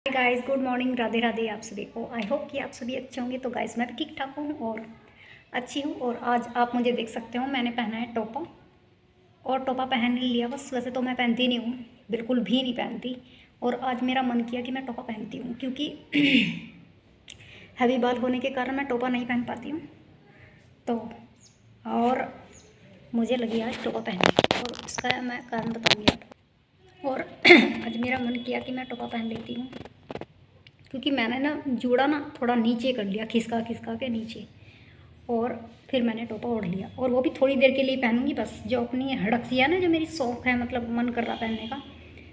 Guys, good morning, Radhe Radhe आप सभी को। आई होप कि आप सभी अच्छे होंगे। तो गाइस, मैं भी ठीक ठाक हूँ और अच्छी हूँ। और आज आप मुझे देख सकते हो, मैंने पहना है टोपा और टोपा पहन लिया बस। वैसे तो मैं पहनती नहीं हूँ, बिल्कुल भी नहीं पहनती। और आज मेरा मन किया कि मैं टोपा पहनती हूँ, क्योंकि हैवी बाल होने के कारण मैं टोपा नहीं पहन पाती हूँ। तो और मुझे लगी आज टोपा पहनने, और उसका मैं कारण बताऊँगी आपको। और आज मेरा मन किया कि मैं टोपा पहन लेती हूँ, क्योंकि मैंने ना जूड़ा ना थोड़ा नीचे कर लिया, खिसका खिसका के नीचे। और फिर मैंने टोपा ओढ़ लिया, और वो भी थोड़ी देर के लिए पहनूंगी बस। जो अपनी हड़क सी है ना, जो मेरी शौक़ है, मतलब मन कर रहा पहनने का,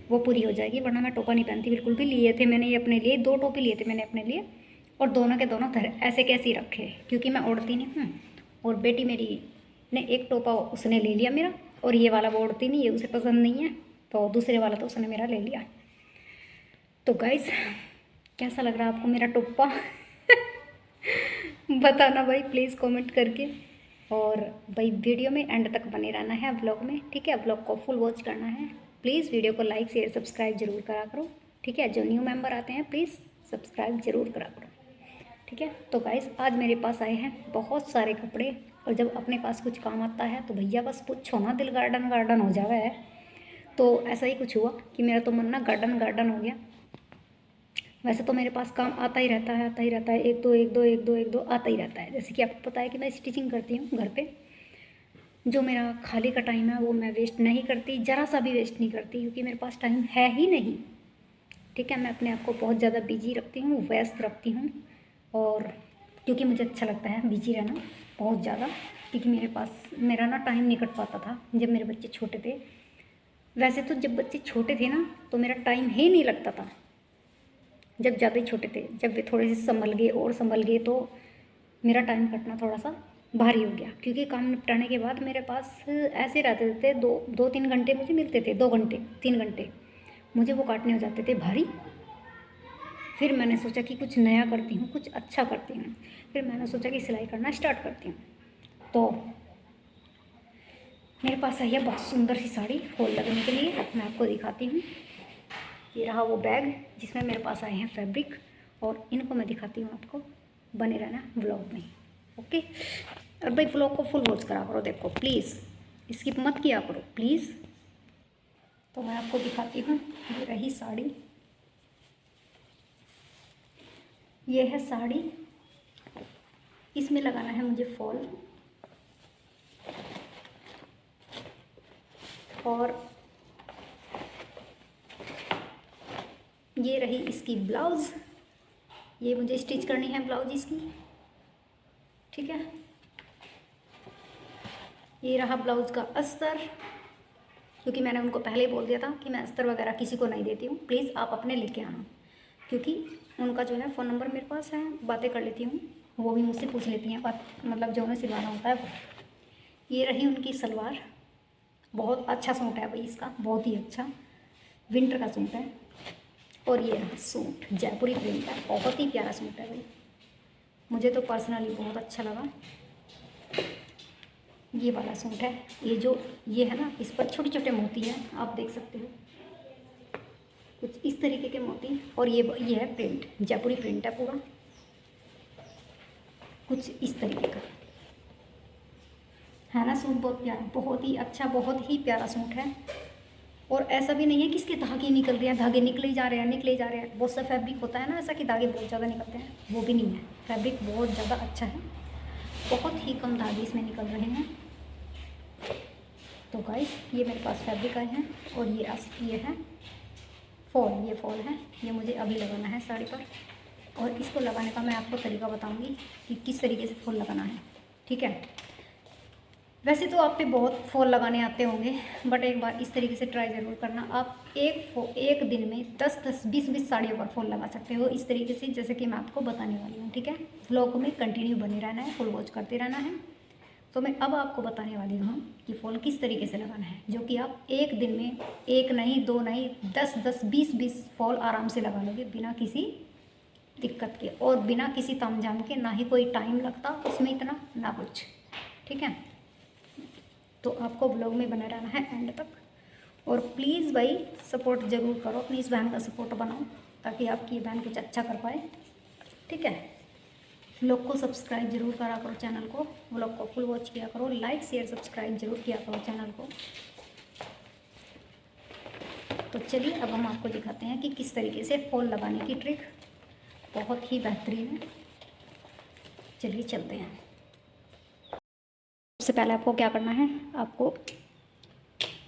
वो पूरी हो जाएगी। वरना मैं टोपा नहीं पहनती बिल्कुल भी। लिए थे मैंने ये अपने लिए, 2 टोपे लिए थे मैंने अपने लिए, और दोनों के दोनों ऐसे कैसे ही रखे, क्योंकि मैं ओढ़ती नहीं हूँ। और बेटी मेरी ने एक टोपा उसने ले लिया मेरा, और ये वाला वो ओढ़ती नहीं, ये उसे पसंद नहीं है, तो दूसरे वाला तो उसने मेरा ले लिया। तो गाइस, कैसा लग रहा है आपको मेरा टोपा? बताना भाई प्लीज़ कमेंट करके। और भाई वीडियो में एंड तक बने रहना है व्लॉग में, ठीक है। व्लॉग को फुल वॉच करना है। प्लीज़ वीडियो को लाइक शेयर सब्सक्राइब जरूर करा करो, ठीक है। जो न्यू मेंबर आते हैं प्लीज़ सब्सक्राइब जरूर करा करो, ठीक है। तो गाइस, आज मेरे पास आए हैं बहुत सारे कपड़े, और जब अपने पास कुछ काम आता है तो भैया बस पूछो ना, दिल गार्डन गार्डन हो जावा है। तो ऐसा ही कुछ हुआ कि मेरा तो मन ना गार्डन गार्डन हो गया। वैसे तो मेरे पास काम आता ही रहता है, आता ही रहता है, एक दो आता ही रहता है। जैसे कि आपको पता है कि मैं स्टिचिंग करती हूँ घर पे। जो मेरा खाली का टाइम है वो मैं वेस्ट नहीं करती, ज़रा सा भी वेस्ट नहीं करती, क्योंकि मेरे पास टाइम है ही नहीं, ठीक है। मैं अपने आप को बहुत ज़्यादा बिजी रखती हूँ, व्यस्त रखती हूँ। और क्योंकि मुझे अच्छा लगता है बिजी रहना बहुत ज़्यादा, क्योंकि मेरा ना टाइम नहीं कट पाता था जब मेरे बच्चे छोटे थे। वैसे तो जब बच्चे छोटे थे ना, तो मेरा टाइम ही नहीं लगता था। जब ज़्यादा ही छोटे थे, जब वे थोड़े से संभल गए तो मेरा टाइम कटना थोड़ा सा भारी हो गया, क्योंकि काम निपटाने के बाद मेरे पास ऐसे रहते थे 2-3 घंटे मुझे मिलते थे, 2 घंटे 3 घंटे मुझे वो काटने हो जाते थे भारी। फिर मैंने सोचा कि कुछ नया करती हूँ, कुछ अच्छा करती हूँ। फिर मैंने सोचा कि सिलाई करना स्टार्ट करती हूँ। तो मेरे पास आई है बहुत सुंदर सी साड़ी फॉल लगने के लिए, मैं आपको दिखाती हूँ। ये रहा वो बैग जिसमें मेरे पास आए हैं फैब्रिक, और इनको मैं दिखाती हूँ आपको। बने रहना व्लॉग में, ओके। और भाई व्लॉग को फुल वॉच करा करो, देखो प्लीज़, स्किप मत किया करो प्लीज़। तो मैं आपको दिखाती हूँ, ये रही साड़ी, ये है साड़ी। इसमें लगाना है मुझे फॉल, और ये रही इसकी ब्लाउज़। ये मुझे स्टिच करनी है ब्लाउज इसकी, ठीक है। ये रहा ब्लाउज़ का अस्तर, क्योंकि मैंने उनको पहले ही बोल दिया था कि मैं अस्तर वगैरह किसी को नहीं देती हूँ, प्लीज़ आप अपने लेके आना। क्योंकि उनका जो है फ़ोन नंबर मेरे पास है, बातें कर लेती हूँ, वो भी मुझसे पूछ लेती हैं बात, मतलब जो उन्हें सिलवाना होता है वो। ये रही उनकी सलवार, बहुत अच्छा सूट है भाई इसका, बहुत ही अच्छा विंटर का सूट है। और ये रहा सूट, जयपुरी प्रिंट है, बहुत ही प्यारा सूट है भाई, मुझे तो पर्सनली बहुत अच्छा लगा। ये वाला सूट है, ये है ना, इस पर छोटे छोटे मोती हैं, आप देख सकते हो कुछ इस तरीके के मोती। और ये है प्रिंट, जयपुरी प्रिंट है पूरा, कुछ इस तरीके का है ना सूट। बहुत प्यारा, बहुत ही अच्छा, बहुत ही प्यारा सूट है। और ऐसा भी नहीं है कि इसके धागे निकल रहे हैं, धागे निकले ही जा रहे हैं, निकले ही जा रहे हैं। बहुत सा फैब्रिक होता है ना ऐसा कि धागे बहुत ज़्यादा निकलते हैं, वो भी नहीं है। फैब्रिक बहुत ज़्यादा अच्छा है, बहुत ही कम धागे इसमें निकल रहे हैं। तो गाइस, ये मेरे पास फैब्रिक आए हैं, और ये है फॉल, ये फॉल है, ये मुझे अभी लगाना है साड़ी पर। और इसको लगाने का मैं आपको तरीका बताऊंगी कि किस तरीके से फॉल लगाना है, ठीक है। वैसे तो आप पे बहुत फॉल लगाने आते होंगे, बट एक बार इस तरीके से ट्राई ज़रूर करना। आप एक दिन में 10-10 20-20 साड़ियों पर फॉल लगा सकते हो, इस तरीके से जैसे कि मैं आपको बताने वाली हूँ, ठीक है। व्लॉग में कंटिन्यू बने रहना है, फुल वॉच करते रहना है। तो मैं अब आपको बताने वाली हूँ कि फॉल किस तरीके से लगाना है, जो कि आप एक दिन में 1 नहीं 2 नहीं 10-10 20-20 फॉल आराम से लगा लोगे, बिना किसी दिक्कत के, और बिना किसी तामझाम के। ना ही कोई टाइम लगता उसमें इतना, ना कुछ, ठीक है। तो आपको ब्लॉग में बना रहना है एंड तक। और प्लीज़ भाई सपोर्ट ज़रूर करो, अपनी इस बहन का सपोर्ट बनाओ ताकि आपकी ये बहन कुछ अच्छा कर पाए। ठीक है, व्लॉग को सब्सक्राइब जरूर करा करो चैनल को, व्लॉग को फुल वॉच किया करो, लाइक शेयर सब्सक्राइब जरूर किया करो चैनल को। तो चलिए अब हम आपको दिखाते हैं कि किस तरीके से फॉल लगाने की ट्रिक, बहुत ही बेहतरीन है। चलिए चलते हैं। सबसे पहले आपको क्या करना है, आपको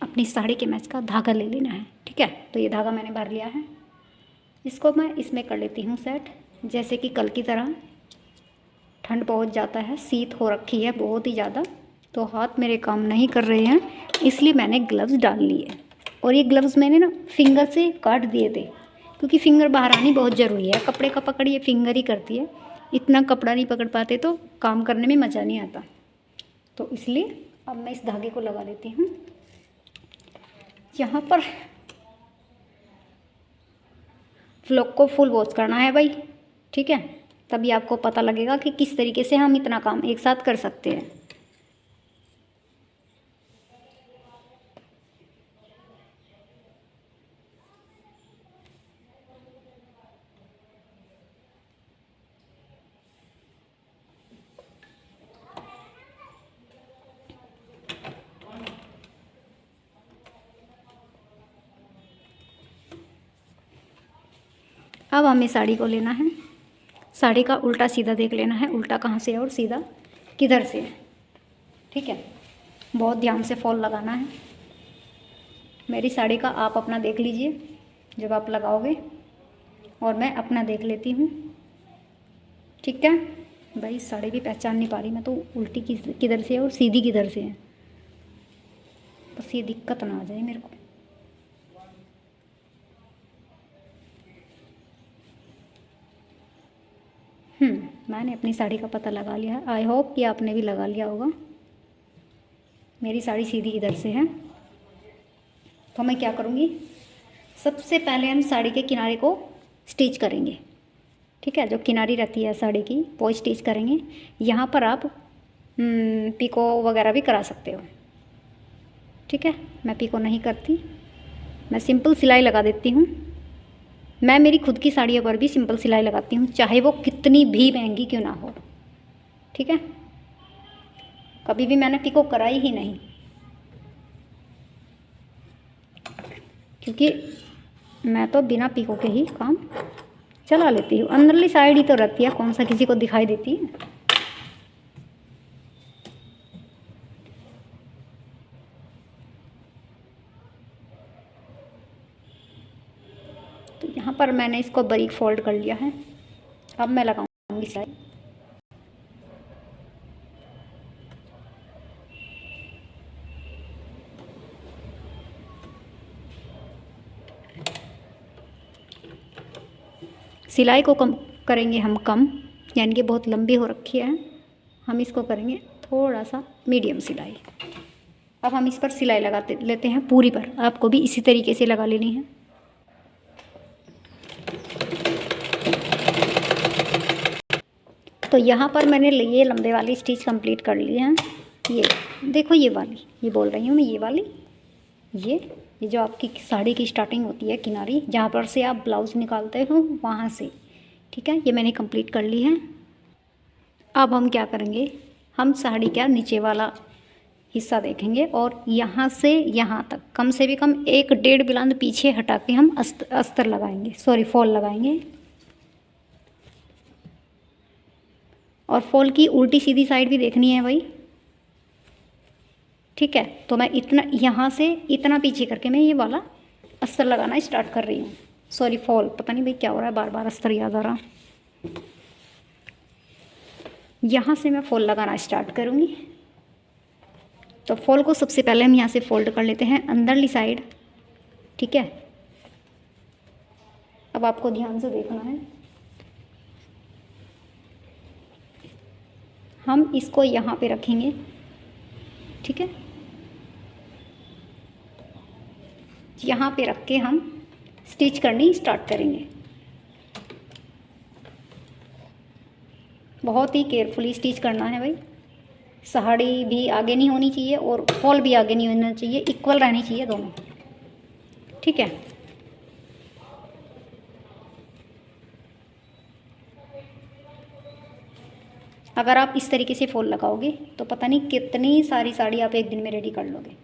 अपनी साड़ी के मैच का धागा ले लेना है। ठीक है, तो ये धागा मैंने भर लिया है, इसको मैं इसमें कर लेती हूँ सेट। जैसे कि कल की तरह ठंड बहुत जाता है, शीत हो रखी है बहुत ही ज़्यादा, तो हाथ मेरे काम नहीं कर रहे हैं, इसलिए मैंने ग्लव्स डाल लिए। और ये ग्लव्स मैंने ना फिंगर से काट दिए थे, क्योंकि फिंगर बाहर आनी बहुत ज़रूरी है। कपड़े का पकड़ ये फिंगर ही करती है, इतना कपड़ा नहीं पकड़ पाते तो काम करने में मज़ा नहीं आता। तो इसलिए अब मैं इस धागे को लगा लेती हूँ यहाँ पर। व्लॉग को फुल वॉच करना है भाई, ठीक है, तभी आपको पता लगेगा कि किस तरीके से हम इतना काम एक साथ कर सकते हैं। अब हमें साड़ी को लेना है, साड़ी का उल्टा सीधा देख लेना है, उल्टा कहाँ से है और सीधा किधर से है। ठीक है, बहुत ध्यान से फॉल लगाना है। मेरी साड़ी का आप अपना देख लीजिए जब आप लगाओगे, और मैं अपना देख लेती हूँ। ठीक है भाई, साड़ी भी पहचान नहीं पा रही मैं तो, उल्टी किधर से है और सीधी किधर से है, बस ये दिक्कत ना आ जाए मेरे को। मैंने अपनी साड़ी का पता लगा लिया है, आई होप कि आपने भी लगा लिया होगा। मेरी साड़ी सीधी इधर से है, तो मैं क्या करूँगी, सबसे पहले हम साड़ी के किनारे को स्टिच करेंगे। ठीक है, जो किनारी रहती है साड़ी की वो स्टिच करेंगे। यहाँ पर आप पिको वगैरह भी करा सकते हो। ठीक है, मैं पिको नहीं करती, मैं सिंपल सिलाई लगा देती हूँ। मैं मेरी खुद की साड़ियों पर भी सिंपल सिलाई लगाती हूँ, चाहे वो कितनी भी महंगी क्यों ना हो। ठीक है, कभी भी मैंने पिको कराई ही नहीं, क्योंकि मैं तो बिना पिको के ही काम चला लेती हूँ। अंदरली साइड ही तो रहती है, कौन सा किसी को दिखाई देती है। तो यहाँ पर मैंने इसको बारीक फोल्ड कर लिया है। अब मैं लगाऊंगी सिलाई। सिलाई को कम करेंगे हम कम, यानी कि बहुत लंबी हो रखी है, हम इसको करेंगे थोड़ा सा मीडियम सिलाई। अब हम इस पर सिलाई लगाते लेते हैं पूरी पर, आपको भी इसी तरीके से लगा लेनी है। तो यहाँ पर मैंने ये लंबे वाली स्टिच कंप्लीट कर ली है। ये देखो, ये वाली, ये बोल रही हूँ मैं, ये वाली, ये जो आपकी साड़ी की स्टार्टिंग होती है किनारी, जहाँ पर से आप ब्लाउज निकालते हो वहाँ से। ठीक है, ये मैंने कंप्लीट कर ली है। अब हम क्या करेंगे, हम साड़ी का नीचे वाला हिस्सा देखेंगे और यहाँ से यहाँ तक कम से भी कम 1-1.5 बुलंद पीछे हटा के हम अस्तर लगाएंगे, सॉरी फॉल लगाएंगे। और फॉल की उल्टी सीधी साइड भी देखनी है भाई। ठीक है, तो मैं इतना यहाँ से इतना पीछे करके मैं ये वाला अस्तर लगाना स्टार्ट कर रही हूँ, सॉरी फॉल, पता नहीं भाई क्या हो रहा है, बार बार अस्तर याद आ रहा। यहाँ से मैं फॉल लगाना स्टार्ट करूँगी। तो फॉल को सबसे पहले हम यहाँ से फोल्ड कर लेते हैं अंदरली साइड। ठीक है, अब आपको ध्यान से देखना है, हम इसको यहाँ पे रखेंगे। ठीक है, यहाँ पे रख के हम स्टिच करनी स्टार्ट करेंगे। बहुत ही केयरफुली स्टिच करना है भाई, साड़ी भी आगे नहीं होनी चाहिए और फॉल भी आगे नहीं होना चाहिए, इक्वल रहनी चाहिए दोनों। ठीक है। अगर आप इस तरीके से फॉल लगाओगे तो पता नहीं कितनी सारी साड़ी आप एक दिन में रेडी कर लोगे।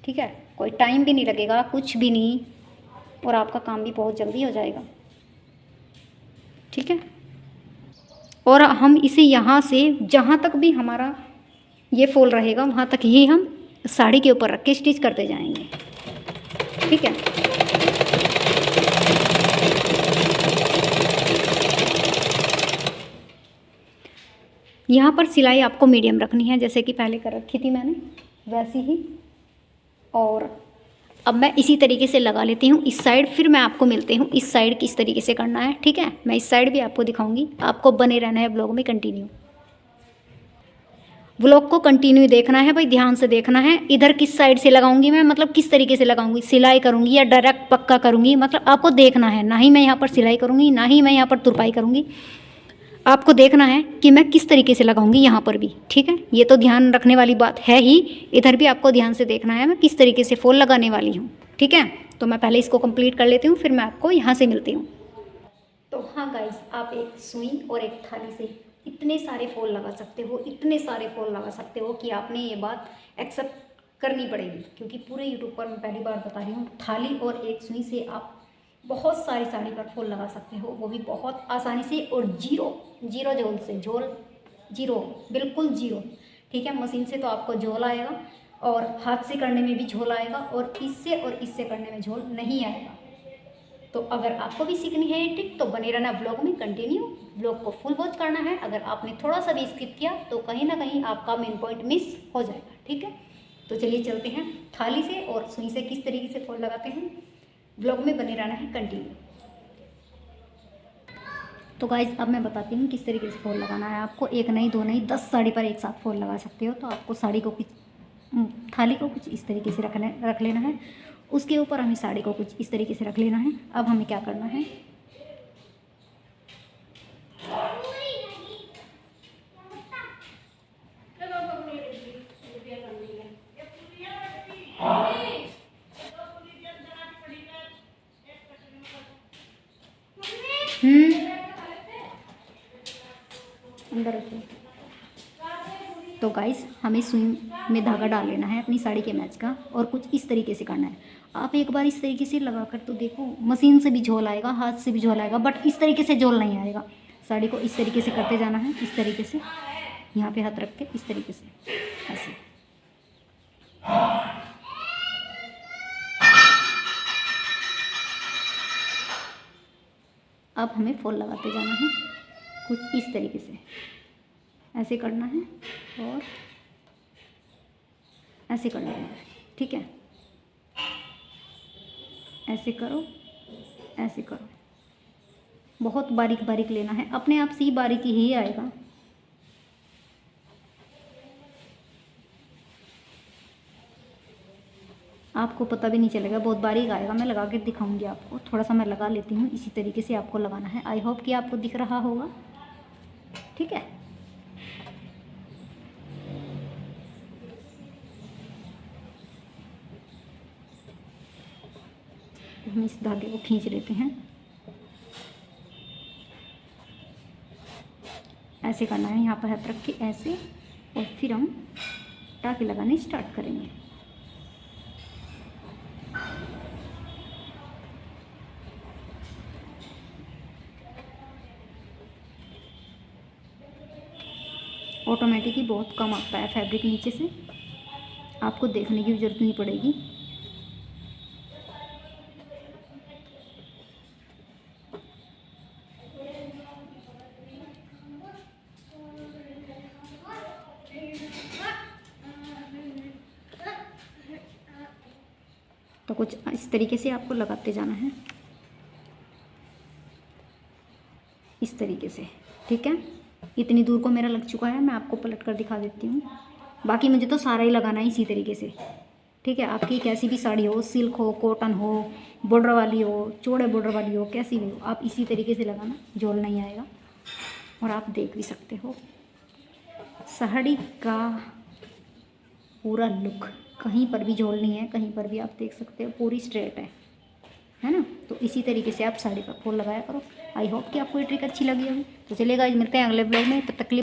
ठीक है, कोई टाइम भी नहीं लगेगा, कुछ भी नहीं, और आपका काम भी बहुत जल्दी हो जाएगा। ठीक है, और हम इसे यहाँ से जहाँ तक भी हमारा ये फॉल रहेगा वहाँ तक ही हम साड़ी के ऊपर रख के स्टिच करते जाएंगे। ठीक है, यहाँ पर सिलाई आपको मीडियम रखनी है, जैसे कि पहले कर रखी थी मैंने वैसी ही। और अब मैं इसी तरीके से लगा लेती हूँ इस साइड, फिर मैं आपको मिलती हूँ इस साइड किस तरीके से करना है। ठीक है, मैं इस साइड भी आपको दिखाऊंगी, आपको बने रहना है ब्लॉग में कंटिन्यू। ब्लॉग को कंटिन्यू देखना है भाई, ध्यान से देखना है। इधर किस साइड से लगाऊंगी मैं, मतलब किस तरीके से लगाऊंगी, सिलाई करूंगी या डायरेक्ट पक्का करूंगी, मतलब आपको देखना है। ना ही मैं यहाँ पर सिलाई करूंगी, ना ही मैं यहाँ पर तुरपाई करूंगी, आपको देखना है कि मैं किस तरीके से लगाऊंगी यहाँ पर भी। ठीक है, ये तो ध्यान रखने वाली बात है ही, इधर भी आपको ध्यान से देखना है मैं किस तरीके से फॉल लगाने वाली हूँ। ठीक है, तो मैं पहले इसको कंप्लीट कर लेती हूँ, फिर मैं आपको यहाँ से मिलती हूँ। तो हाँ गाइज, आप एक सुई और एक थाली से इतने सारे फॉल लगा सकते हो, इतने सारे फॉल लगा सकते हो कि आपने ये बात एक्सेप्ट करनी पड़ेगी, क्योंकि पूरे यूट्यूब पर मैं पहली बार बता रही हूँ, थाली और एक सुई से आप बहुत सारी साड़ी पर फॉल लगा सकते हो, वो भी बहुत आसानी से, और जीरो झोल से, झोल जीरो, बिल्कुल जीरो। ठीक है, मशीन से तो आपको झोल आएगा, और हाथ से करने में भी झोल आएगा, और इससे करने में झोल नहीं आएगा। तो अगर आपको भी सीखनी है ये ट्रिक तो बने रहना ब्लॉग में कंटिन्यू, ब्लॉग को फुल वॉच करना है। अगर आपने थोड़ा सा भी स्किप किया तो कहीं ना कहीं आपका मेन पॉइंट मिस हो जाएगा। ठीक है, तो चलिए चलते हैं थाली से और सुई से किस तरीके से फॉल लगाते हैं, ब्लॉग में बने रहना है कंटिन्यू। तो गाइज अब मैं बताती हूँ किस तरीके से फॉल लगाना है आपको। एक नहीं, दो नहीं, 10 साड़ी पर एक साथ फॉल लगा सकते हो। तो आपको साड़ी को कुछ, थाली को कुछ इस तरीके से रख लेना है, उसके ऊपर हमें साड़ी को कुछ इस तरीके से रख लेना है। अब हमें क्या करना है, अंदर रखिए। तो गाइस हमें सुई में धागा डाल लेना है अपनी साड़ी के मैच का, और कुछ इस तरीके से करना है। आप एक बार इस तरीके से लगा कर तो देखो, मशीन से भी झोल आएगा, हाथ से भी झोल आएगा, बट इस तरीके से झोल नहीं आएगा। साड़ी को इस तरीके से करते जाना है, इस तरीके से, यहाँ पे हाथ रख के इस तरीके से, ऐसे। अब हमें फॉल लगाते जाना है कुछ इस तरीके से, ऐसे करना है और ऐसे करना है। ठीक है, ऐसे करो, ऐसे करो, बहुत बारीक बारीक लेना है, अपने आप से ही बारीकी ही आएगा। आपको पता भी नहीं चलेगा, बहुत बारीक आएगा। मैं लगा के दिखाऊंगी आपको, थोड़ा सा मैं लगा लेती हूँ, इसी तरीके से आपको लगाना है। आई होप कि आपको दिख रहा होगा। ठीक है, हम इस धागे को खींच लेते हैं, ऐसे करना है, यहाँ पर हाथ रख के ऐसे, और फिर हम टाके लगाने स्टार्ट करेंगे। ऑटोमेटिक ही बहुत कम आता है फैब्रिक नीचे से, आपको देखने की भी जरूरत नहीं पड़ेगी। तो कुछ इस तरीके से आपको लगाते जाना है, इस तरीके से। ठीक है, इतनी दूर को मेरा लग चुका है, मैं आपको पलट कर दिखा देती हूँ। बाकी मुझे तो सारा ही लगाना है इसी तरीके से। ठीक है, आपकी कैसी भी साड़ी हो, सिल्क हो, कॉटन हो, बॉर्डर वाली हो, चौड़े बॉर्डर वाली हो, कैसी भी हो, आप इसी तरीके से लगाना, झोल नहीं आएगा। और आप देख भी सकते हो साड़ी का पूरा लुक, कहीं पर भी झोल नहीं है, कहीं पर भी आप देख सकते हो पूरी स्ट्रेट है। है ना। तो इसी तरीके से आप साड़ी पर फूल लगाया करो। आई होप कि आपको ये ट्रिक अच्छी लगी होगी। तो चलिए गाइस, मिलते हैं अगले ब्लॉग में, तब तक के लिए